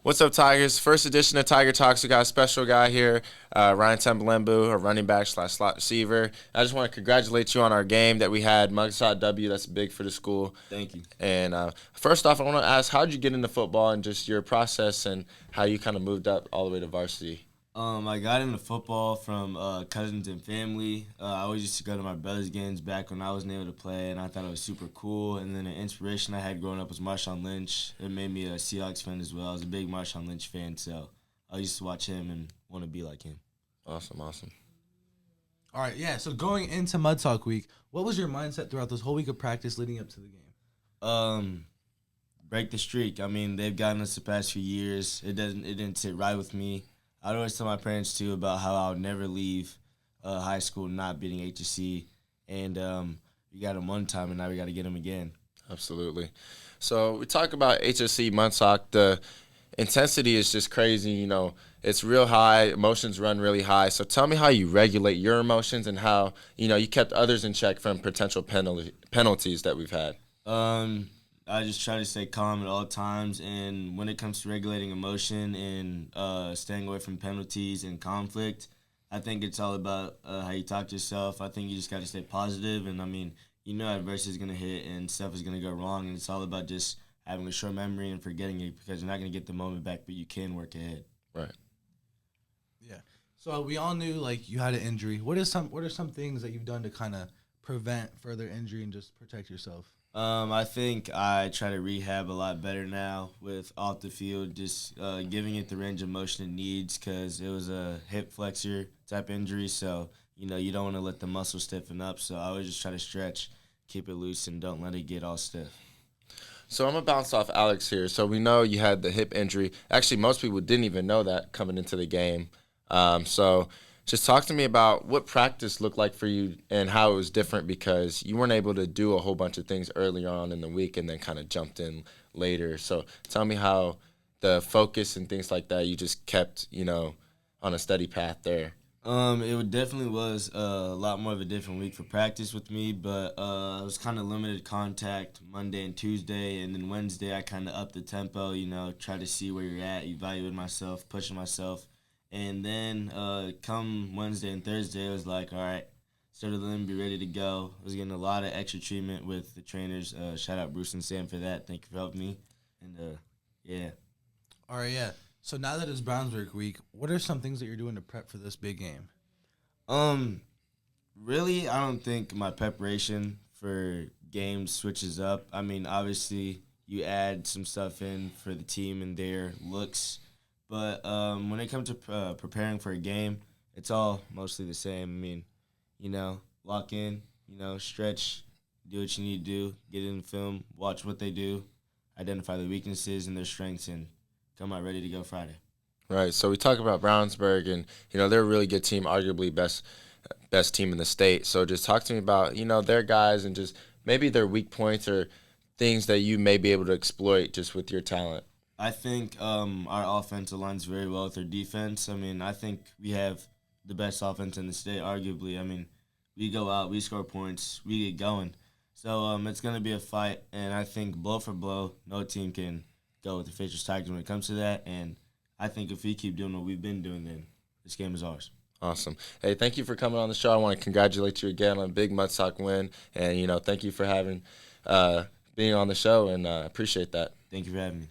What's up, Tigers? First edition of Tiger Talks. We got a special guy here, Ryan Thembulembu, a running back / slot receiver. I just want to congratulate you on our game that we had, Mugshot W. That's big for the school. Thank you. And first off, I want to ask, how did you get into football and just your process and how you kind of moved up all the way to varsity? I got into football from cousins and family. I always used to go to my brother's games back when I wasn't able to play, and I thought it was super cool. And then an inspiration I had growing up was Marshawn Lynch. It made me a Seahawks fan as well. I was a big Marshawn Lynch fan, so I used to watch him and want to be like him. Awesome. All right, yeah. So going into Mud Talk Week, what was your mindset throughout this whole week of practice leading up to the game? Break the streak. I mean, they've gotten us the past few years. It didn't sit right with me. I'd always tell my parents, too, about how I would never leave high school not beating HSC. And we got them one time, and now we got to get them again. Absolutely. So we talk about HSC Munsock. The intensity is just crazy. You know, it's real high. Emotions run really high. So tell me how you regulate your emotions and how, you kept others in check from potential penalties that we've had. I just try to stay calm at all times, and when it comes to regulating emotion and staying away from penalties and conflict, I think it's all about how you talk to yourself. I think you just got to stay positive, and I mean, adversity is going to hit and stuff is going to go wrong, and it's all about just having a short memory and forgetting it because you're not going to get the moment back, but you can work ahead. Right. Yeah. So we all knew like you had an injury. What are some things that you've done to kind of prevent further injury and just protect yourself? I think I try to rehab a lot better now with off the field, just giving it the range of motion it needs because it was a hip flexor type injury. So, you don't want to let the muscle stiffen up. So I always just try to stretch, keep it loose, and don't let it get all stiff. So I'm going to bounce off Alex here. So we know you had the hip injury. Actually, most people didn't even know that coming into the game. So just talk to me about what practice looked like for you and how it was different because you weren't able to do a whole bunch of things earlier on in the week and then kind of jumped in later. So tell me how the focus and things like that you just kept, on a steady path there. Definitely was a lot more of a different week for practice with me, but it was kind of limited contact Monday and Tuesday, and then Wednesday I kind of upped the tempo, try to see where you're at, evaluate myself, pushing myself. And then come Wednesday and Thursday, it was like, all right, started to be ready to go. I was getting a lot of extra treatment with the trainers. Shout out Bruce and Sam for that. Thank you for helping me. And, yeah. All right, yeah. So now that it's Brownsburg week, what are some things that you're doing to prep for this big game? Really, I don't think my preparation for games switches up. I mean, obviously, you add some stuff in for the team and their looks. But when it comes to preparing for a game, it's all mostly the same. I mean, lock in, stretch, do what you need to do, get in the film, watch what they do, identify the weaknesses and their strengths, and come out ready to go Friday. Right. So we talk about Brownsburg, and they're a really good team, arguably best team in the state. So just talk to me about their guys and just maybe their weak points or things that you may be able to exploit just with your talent. I think our offense aligns very well with our defense. I mean, I think we have the best offense in the state, arguably. I mean, we go out, we score points, we get going. So it's going to be a fight, and I think blow for blow, no team can go with the Fisher Tigers when it comes to that. And I think if we keep doing what we've been doing, then this game is ours. Awesome. Hey, thank you for coming on the show. I want to congratulate you again on a big Mudsock win, and thank you for being on the show, and appreciate that. Thank you for having me.